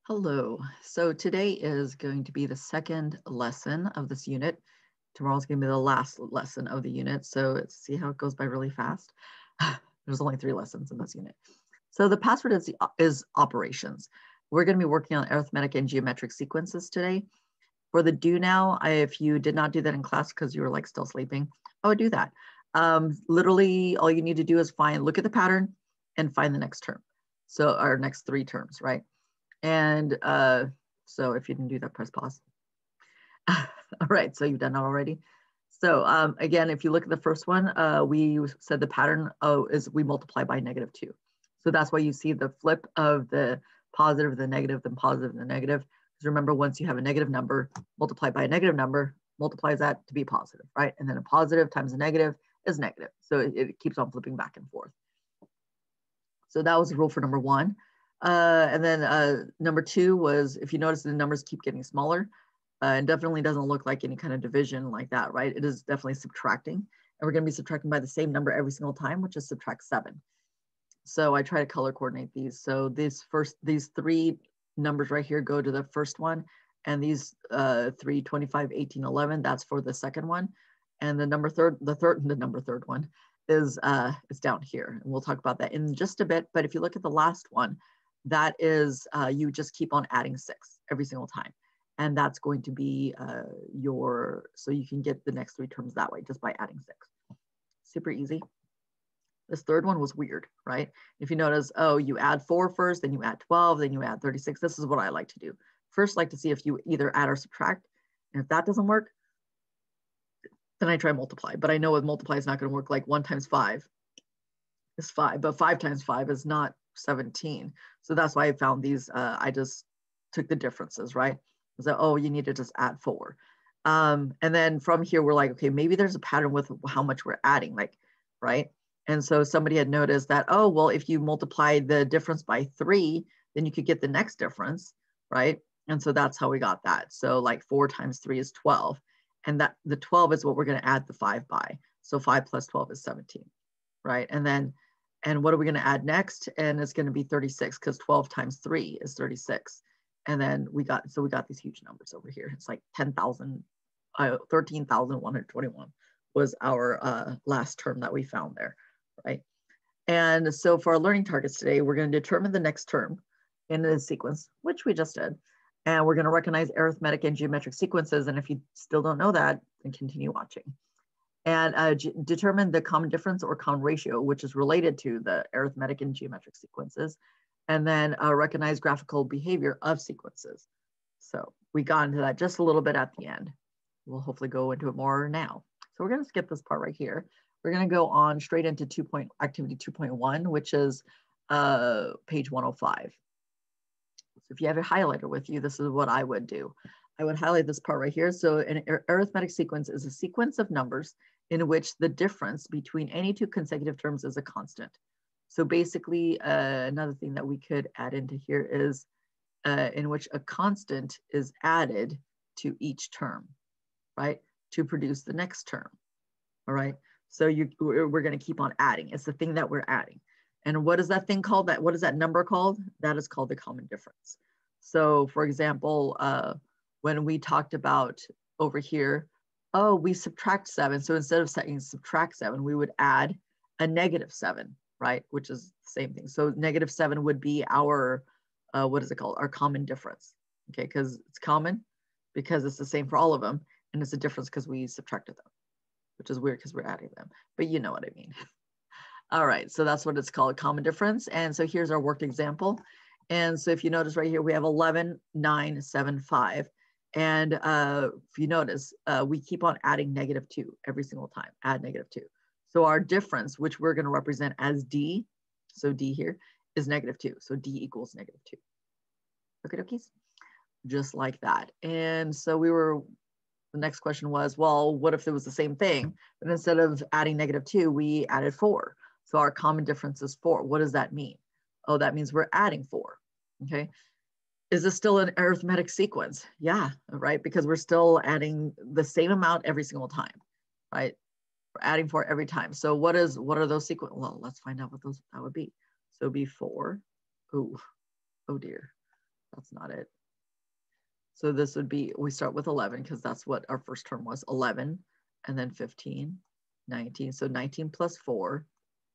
Hello. So today is going to be the second lesson of this unit. Tomorrow's going to be the last lesson of the unit. So let's see how it goes by really fast. There's only 3 lessons in this unit. So the password is operations. We're going to be working on arithmetic and geometric sequences today. For the do now, if you did not do that in class because you were like still sleeping, I would do that. Literally all you need to do is look at the pattern and find the next term. So our next 3 terms, right? And so if you didn't do that, press pause. All right, so you've done that already. So again, if you look at the first one, we said the pattern is we multiply by -2. So that's why you see the flip of the positive, the negative, then positive, and the negative. Because remember, once you have a negative number, multiplied by a negative number, multiplies that to be positive, right? And then a positive times a negative is negative. So it keeps on flipping back and forth. So that was the rule for number 1. And then number 2 was, if you notice the numbers keep getting smaller, it definitely doesn't look like any kind of division like that, right? It is definitely subtracting. And we're going to be subtracting by the same number every single time, which is subtract 7. So I try to color coordinate these. So these 3 numbers right here go to the first one. And these 3, 25, 18, 11, that's for the second one. And the number third one is down here. And we'll talk about that in just a bit. But if you look at the last one, that is, you just keep on adding 6 every single time. And that's going to be so you can get the next 3 terms that way, just by adding 6. Super easy. This third one was weird, right? If you notice, oh, you add 4 first, then you add 12, then you add 36. This is what I like to do. First, like to see if you either add or subtract. And if that doesn't work, then I try multiply. But I know with multiply is not going to work. Like 1 times 5 is 5, but 5 times 5 is not 17. So that's why I found these. I just took the differences, right? So, oh, you need to just add 4. And then from here, we're like, okay, maybe there's a pattern with how much we're adding, like, right? And so somebody had noticed that, oh, well, if you multiply the difference by 3, then you could get the next difference, right? And so that's how we got that. So like 4 times 3 is 12. And that the 12 is what we're going to add the 5 by. So 5 plus 12 is 17, right? And what are we going to add next? And it's going to be 36 because 12 times 3 is 36. And then we got these huge numbers over here. It's like 13,121 was our last term that we found there, right? And so for our learning targets today, we're going to determine the next term in the sequence, which we just did. And we're going to recognize arithmetic and geometric sequences. And if you still don't know that, then continue watching. And determine the common difference or common ratio, which is related to the arithmetic and geometric sequences. And then recognize graphical behavior of sequences. So we got into that just a little bit at the end. We'll hopefully go into it more now. So we're going to skip this part right here. We're going to go on straight into activity 2.1, which is page 105. So if you have a highlighter with you, this is what I would do. I would highlight this part right here. So an arithmetic sequence is a sequence of numbers in which the difference between any 2 consecutive terms is a constant. So basically, another thing that we could add into here is in which a constant is added to each term, right? To produce the next term, all right? So we're going to keep on adding. It's the thing that we're adding. And what is that thing called? What is that number called? That is called the common difference. So for example, when we talked about over here, oh, we subtract 7. So instead of saying subtract 7, we would add a -7, right? Which is the same thing. So -7 would be our, what is it called? Our common difference, okay? Because it's common, because it's the same for all of them. And it's a difference because we subtracted them, which is weird because we're adding them, but you know what I mean. All right, so that's what it's called, common difference. And so here's our worked example. And so if you notice right here, we have 11, 9, 7, 5. And if you notice, we keep on adding -2 every single time, add -2. So our difference, which we're going to represent as D, so D here, is -2. So D equals -2. Okay, dokies, just like that. And so the next question was, well, what if it was the same thing, but instead of adding -2, we added 4. So our common difference is 4. What does that mean? Oh, that means we're adding 4, okay? Is this still an arithmetic sequence? Yeah, right, because we're still adding the same amount every single time, right? We're adding 4 every time. So what are those sequences? Well, let's find out what that would be. So it'd be 4, oh dear. that's not it. So this would be, we start with 11 because that's what our first term was, 11, and then 15, 19. So 19 plus 4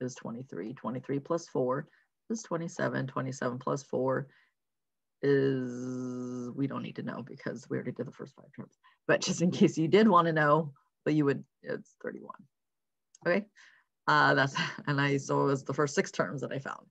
is 23. 23 plus 4 is 27. 27 plus 4 is, we don't need to know because we already did the first 5 terms. But just in case you did want to know, but you would, it's 31. Okay, so it was the first 6 terms that I found.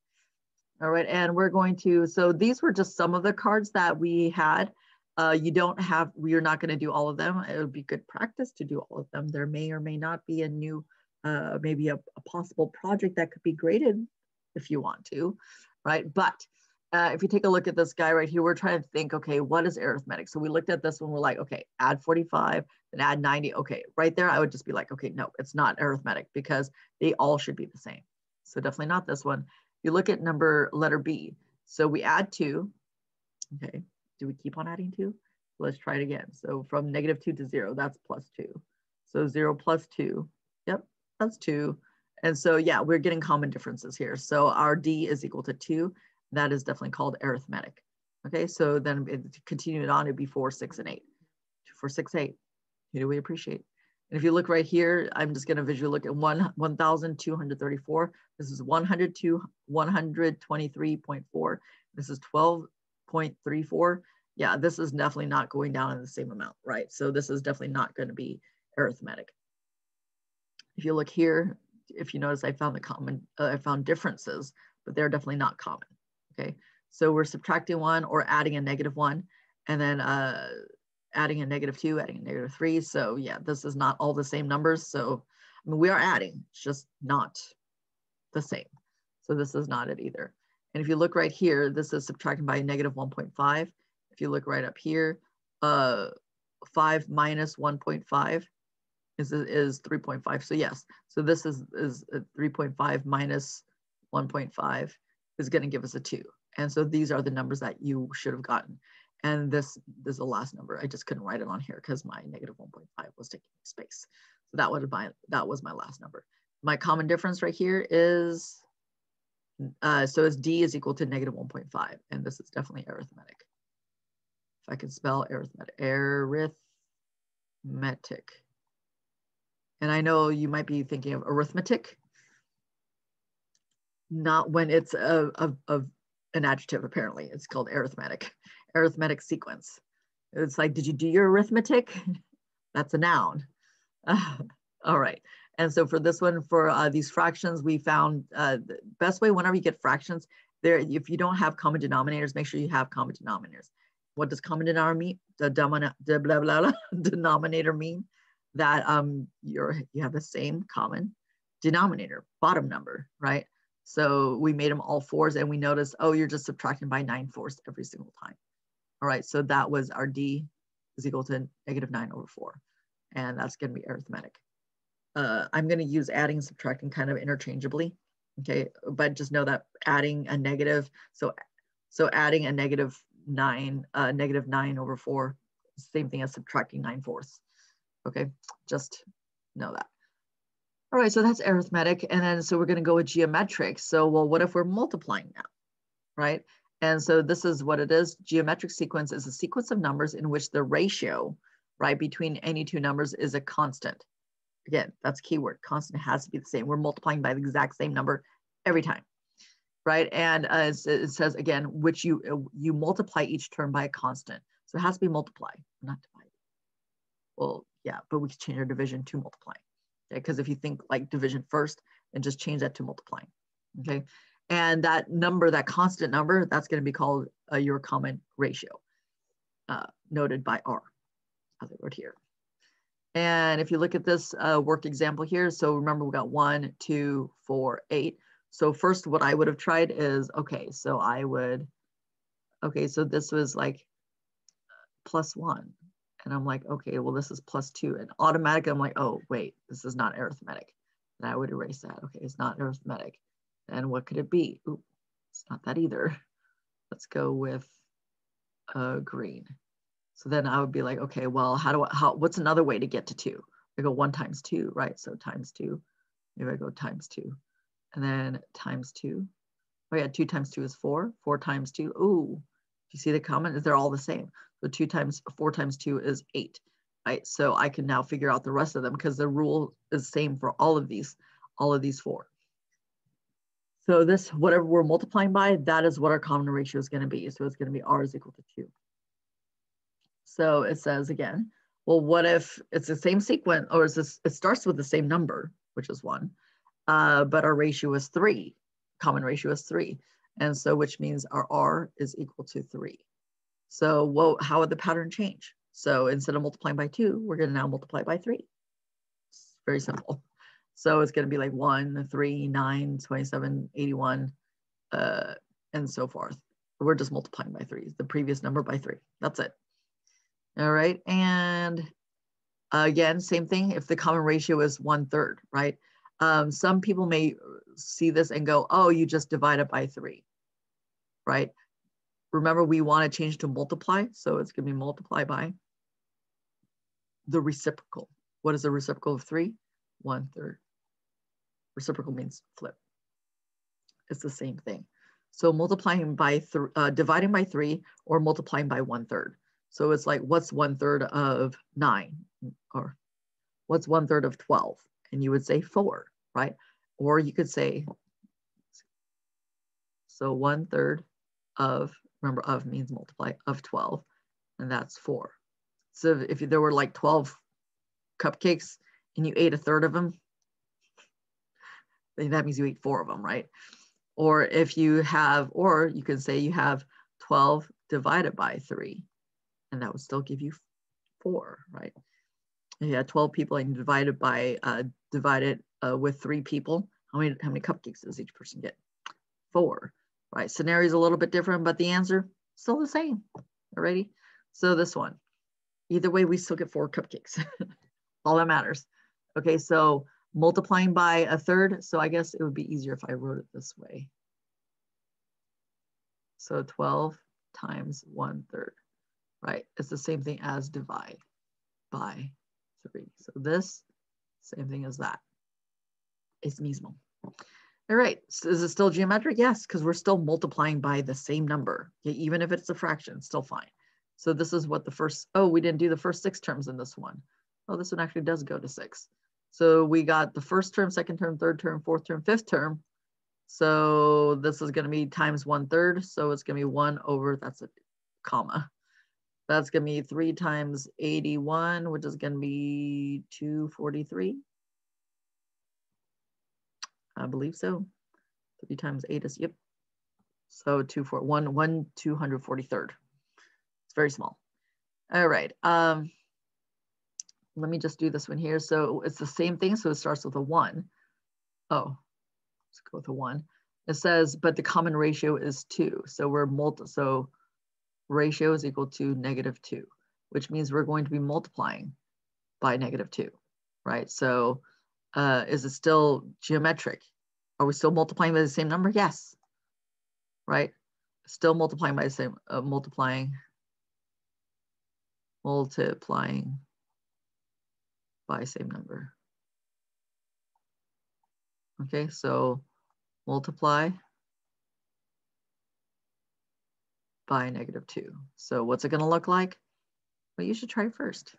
All right, and we're going to, so these were just some of the cards that we had. We are not going to do all of them. It would be good practice to do all of them. There may or may not be a new, maybe a possible project that could be graded if you want to, right? But if you take a look at this guy right here, we're trying to think, okay, what is arithmetic? So we looked at this one, we're like, okay, add 45, then add 90. Okay, right there, I would just be like, okay, no, it's not arithmetic because they all should be the same. So definitely not this one. You look at letter B. So we add 2, okay. Do we keep on adding 2? Let's try it again. So from -2 to 0, that's +2. So 0 plus 2, yep, that's 2. And so yeah, we're getting common differences here. So our D is equal to 2. That is definitely called arithmetic. Okay, so then continuing on, it'd be 4, 6, and 8. 4, 6, 8. Who do we appreciate? And if you look right here, I'm just going to visually look at 1,234. This is 123.4. This is 12.34. Yeah, this is definitely not going down in the same amount, right? So this is definitely not going to be arithmetic. If you look here, if you notice, I found I found differences, but they're definitely not common. Okay, so we're subtracting 1 or adding a -1, and then adding a -2, adding a -3. So yeah, this is not all the same numbers. So I mean, we are adding, it's just not the same. So this is not it either. And if you look right here, this is subtracting by -1.5. If you look right up here, 5 minus 1.5 is 3.5. So yes, so this is 3.5 minus 1.5 is going to give us a 2. And so these are the numbers that you should have gotten. And this is the last number. I just couldn't write it on here because my -1.5 was taking space. So that was my last number. My common difference right here is, so it's D is equal to -1.5. And this is definitely arithmetic. If I can spell arithmetic. And I know you might be thinking of arithmetic, not when it's an adjective, apparently. It's called arithmetic. Arithmetic sequence. It's like, did you do your arithmetic? That's a noun. All right. And so for this one, for these fractions, we found the best way whenever you get fractions, if you don't have common denominators, make sure you have common denominators. What does common denominator mean? Denominator mean that you have the same common denominator, bottom number, right? So we made them all 4s, and we noticed, oh, you're just subtracting by 9/4 every single time. All right, so that was our D is equal to -9/4, and that's going to be arithmetic. I'm going to use adding and subtracting kind of interchangeably, okay? But just know that adding a negative, so adding a -9/4, same thing as subtracting 9/4. Okay, just know that. All right, so that's arithmetic. And then, so we're going to go with geometric. So, well, what if we're multiplying now, right? And so this is what it is. Geometric sequence is a sequence of numbers in which the ratio, right, between any 2 numbers is a constant. Again, that's keyword. Constant has to be the same. We're multiplying by the exact same number every time, right? And it says, again, which you multiply each term by a constant. So it has to be multiply, not divide. Well, yeah, but we can change our division to multiplying. Okay, because if you think like division first, and just change that to multiplying. Okay, and that number, that constant number, that's going to be called your common ratio, noted by R, as I wrote here. And if you look at this work example here, so remember we got 1, 2, 4, 8. So first, what I would have tried is, okay, so so this was like +1. And I'm like, okay, well, this is +2. And automatically I'm like, oh, wait, this is not arithmetic. And I would erase that. Okay, it's not arithmetic. And what could it be? Ooh, it's not that either. Let's go with green. So then I would be like, okay, well, what's another way to get to 2? I go 1 times 2, right? So times 2. Maybe I go times 2. And then times 2. Oh yeah, 2 times 2 is 4. 4 times 2. Ooh, You see the common? They're all the same. So 4 times 2 is 8, right? So I can now figure out the rest of them because the rule is the same for all of these 4. So this, whatever we're multiplying by, that is what our common ratio is going to be. So it's going to be R is equal to 2. So it says again, well, what if it's the same sequence, or is this, it starts with the same number, which is 1, but our ratio is 3. Common ratio is 3. And so which means our R is equal to 3. So how would the pattern change? So instead of multiplying by 2, we're going to now multiply by 3. It's very simple. So it's going to be like 1, 3, 9, 27, 81, and so forth. We're just multiplying by 3, the previous number by 3. That's it. All right. And again, same thing. If the common ratio is 1/3, right? Some people may see this and go, oh, you just divide it by 3, right? Remember, we want to change to multiply. So it's going to be multiply by the reciprocal. What is the reciprocal of 3? 1/3. Reciprocal means flip. It's the same thing. So multiplying by dividing by 3 or multiplying by 1/3. So it's like, what's 1/3 of 9? Or what's 1/3 of 12? And you would say 4, right? Or you could say, so 1/3 of, remember of means multiply, of 12, and that's 4. So if there were like 12 cupcakes and you ate 1/3 of them, then that means you ate 4 of them, right? Or if you have, or you can say you have 12 divided by 3, and that would still give you 4, right? If you had 12 people and you divide it with 3 people, how many cupcakes does each person get? 4, right? Scenario is a little bit different, but the answer still the same. Alrighty. So this one, either way, we still get 4 cupcakes. All that matters. Okay, so multiplying by 1/3. So I guess it would be easier if I wrote it this way. So 12 times 1/3, right? It's the same thing as divide by 3. So this, same thing as that. It's mismo. All right, so is it still geometric? Yes, because we're still multiplying by the same number. Okay, even if it's a fraction, still fine. So this is what the first, oh, we didn't do the first 6 terms in this one. Oh, this one actually does go to 6. So we got the first term, second term, third term, fourth term, fifth term. So this is going to be times 1/3. So it's going to be 1 over, that's a comma. That's going to be 3 times 81, which is going to be 243. I believe so. 3 times 8 is, yep. So 243rd. It's very small. All right. Let me just do this one here. So it's the same thing. So it starts with a 1. Oh, let's go with a 1. It says, but the common ratio is 2. So so ratio is equal to -2, which means we're going to be multiplying by -2, right? So is it still geometric? Are we still multiplying by the same number? Yes, right? Still multiplying by the same, multiplying by same number. Okay, so multiply by -2. So what's it going to look like? Well, you should try first.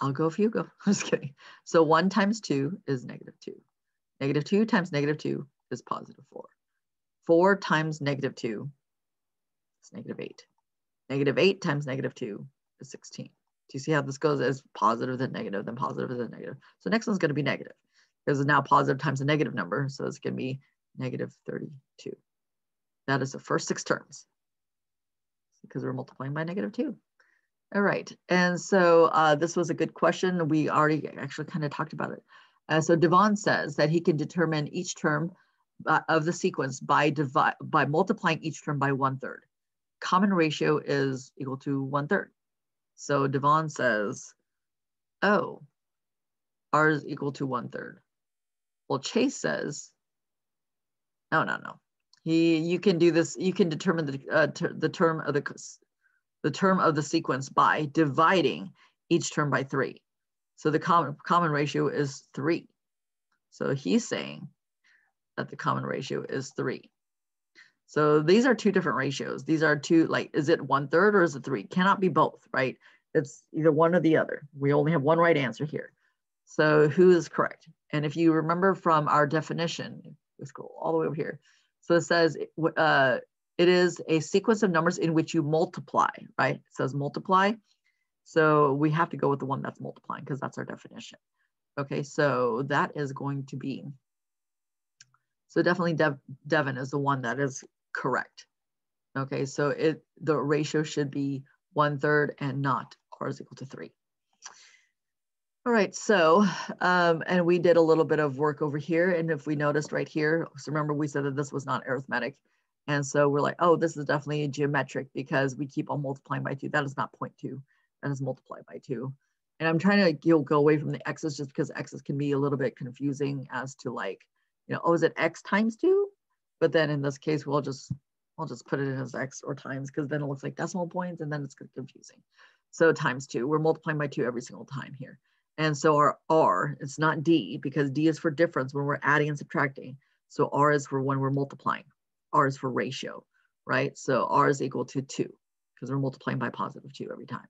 I'll go if you go. I'm just kidding. So 1 times 2 is -2. -2 times -2 is +4. 4 times -2 is -8. -8 times -2 is 16. Do you see how this goes as positive, then negative, then positive, then negative? So next one's going to be negative because it's now positive times a negative number. So it's going to be -32. That is the first 6 terms because we're multiplying by -2. All right. And so this was a good question. We already actually kind of talked about it. So Devon says that he can determine each term of the sequence by multiplying each term by 1/3. Common ratio is equal to 1/3. So Devon says, oh, R is equal to 1/3. Well, Chase says, no. You can do this. You can determine the term of the sequence by dividing each term by 3. So the common ratio is 3. So he's saying that the common ratio is 3. So these are two different ratios. These are two, like, is it 1/3 or is it 3? Cannot be both, right? It's either one or the other. We only have one right answer here. So who is correct? And if you remember from our definition, we scroll all the way over here. So it says it is a sequence of numbers in which you multiply, right? It says multiply. So we have to go with the one that's multiplying because that's our definition. Okay, so that is going to be, so definitely Devin is the one that is correct. Okay, so the ratio should be 1/3 and not r is equal to 3. All right, so, and we did a little bit of work over here. And if we noticed right here, so remember we said that this was not arithmetic. And so we're like, oh, this is definitely geometric because we keep on multiplying by 2. That is not 0.2, that is multiplied by 2. And I'm trying to go away from the x's just because x's can be a little bit confusing as to like, oh, is it x times 2? But then in this case, I'll just put it in as x or times because then it looks like decimal points and then it's confusing. So times 2, we're multiplying by 2 every single time here. And so our r, it's not d because d is for difference when we're adding and subtracting. So r is for when we're multiplying. R is for ratio, right? So r is equal to 2 because we're multiplying by positive 2 every time.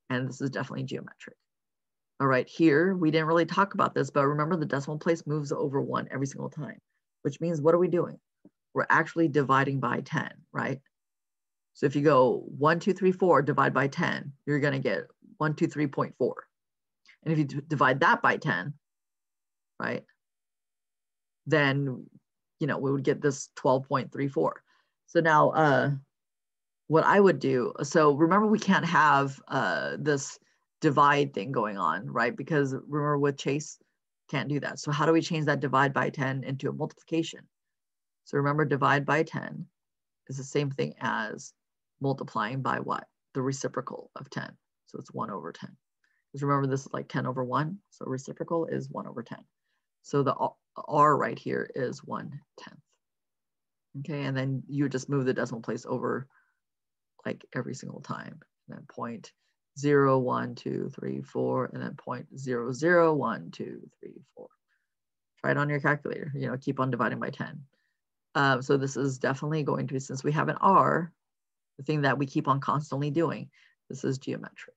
And this is definitely geometric. All right, here, we didn't really talk about this, but remember the decimal place moves over 1 every single time, which means what are we doing? We're actually dividing by 10, right? So if you go 1, 2, 3, 4, divide by 10, you're gonna get 123.4. And if you divide that by 10, right, then, we would get this 12.34. So now what I would do, so remember we can't have this divide thing going on, right? Because remember with Chase, can't do that. So how do we change that divide by 10 into a multiplication? So remember divide by 10 is the same thing as multiplying by what? The reciprocal of 10. So it's 1 over 10. Because remember this is like 10 over 1. So reciprocal is 1 over 10. So the r right here is 1/10. Okay, and then you just move the decimal place over like every single time. And then 0.0, 1, 2, 3, 4, and then 0.00, 1, 2, 3, 4. Try it on your calculator, keep on dividing by 10. So this is definitely going to be, since we have an r, the thing that we keep on constantly doing, this is geometric.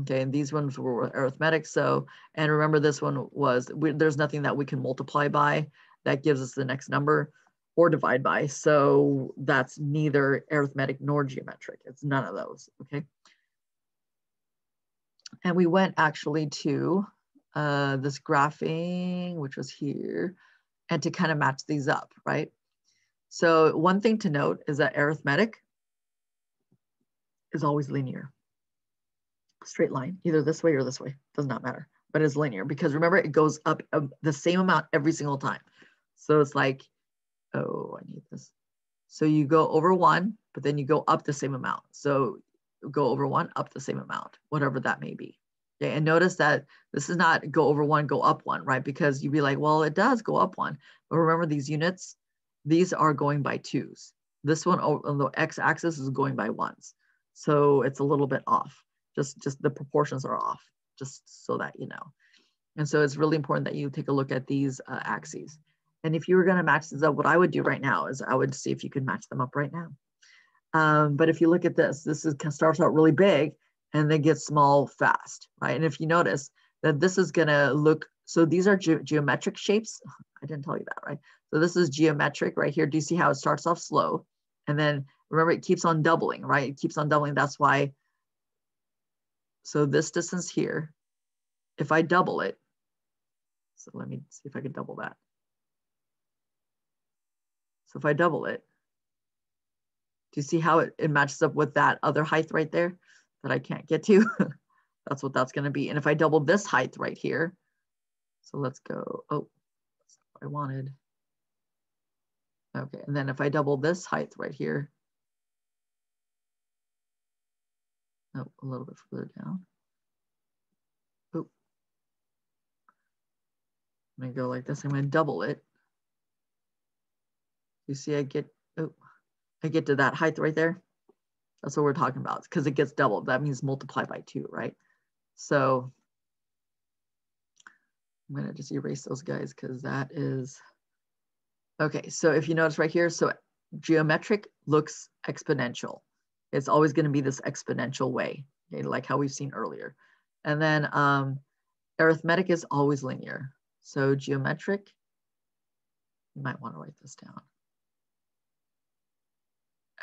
Okay, and these ones were arithmetic. So, and remember this one was, there's nothing that we can multiply by that gives us the next number or divide by. So that's neither arithmetic nor geometric. It's none of those, okay? And we went actually to this graphing, which was here, and to kind of match these up, right? So one thing to note is that arithmetic is always linear. Straight line, either this way or this way, does not matter, but it's linear because remember it goes up the same amount every single time. So it's like, oh, I need this. So you go over 1, but then you go up the same amount. So go over 1, up the same amount, whatever that may be. Okay, and notice that this is not go over 1, go up 1, right? Because you'd be like, well, it does go up 1, but remember these units, these are going by 2s. This one on the x-axis is going by 1s. So it's a little bit off. Just the proportions are off, just so that you know. And so it's really important that you take a look at these axes. And if you were going to match these up, what I would do right now is I would see if you could match them up right now. But if you look at this starts out really big and then gets small fast, right? And if you notice that this is going to look, so these are geometric shapes. I didn't tell you that, right? So this is geometric right here. Do you see how it starts off slow? And then remember, it keeps on doubling, right? It keeps on doubling. That's why. So this distance here, if I double it, so let me see if I can double that. So if I double it, do you see how it matches up with that other height right there that I can't get to? That's what that's going to be. And if I double this height right here, so let's go, oh, that's not what I wanted. Okay, and then if I double this height right here, oh, a little bit further down. Oh, I'm going to go like this. I'm going to double it. You see, I get to that height right there. That's what we're talking about because it gets doubled. That means multiply by 2, right? So I'm going to just erase those guys because that is Okay, so if you notice right here, so geometric looks exponential. It's always going to be this exponential way, okay, like how we've seen earlier. And then arithmetic is always linear. So geometric, you might want to write this down.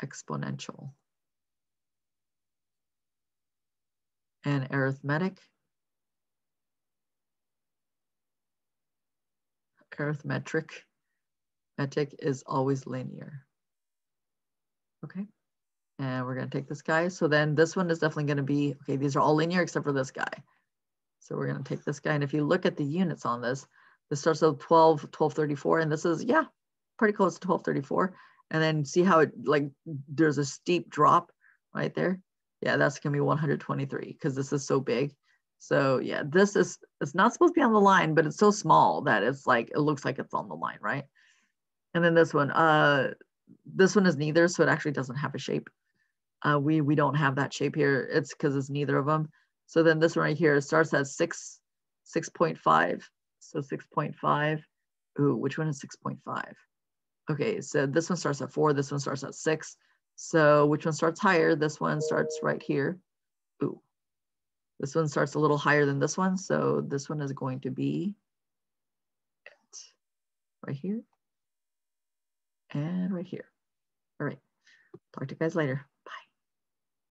Exponential. And arithmetic is always linear. Okay, and we're going to take this guy. So then this one is definitely going to be, okay, these are all linear except for this guy. So we're going to take this guy. And if you look at the units on this, this starts with 1234, and this is, yeah, pretty close to 1234. And then see how it, like, there's a steep drop right there. Yeah, that's going to be 123 because this is so big. So yeah, this is, it's not supposed to be on the line, but it's so small that it's like, it looks like it's on the line, right? And then this one is neither, so it actually doesn't have a shape. We don't have that shape here. It's because it's neither of them. So then this one right here starts at 6.5. So 6.5. Ooh, which one is 6.5? Okay, so this one starts at 4. This one starts at 6. So which one starts higher? This one starts right here. Ooh, this one starts a little higher than this one. So this one is going to be right here and right here. All right, talk to you guys later.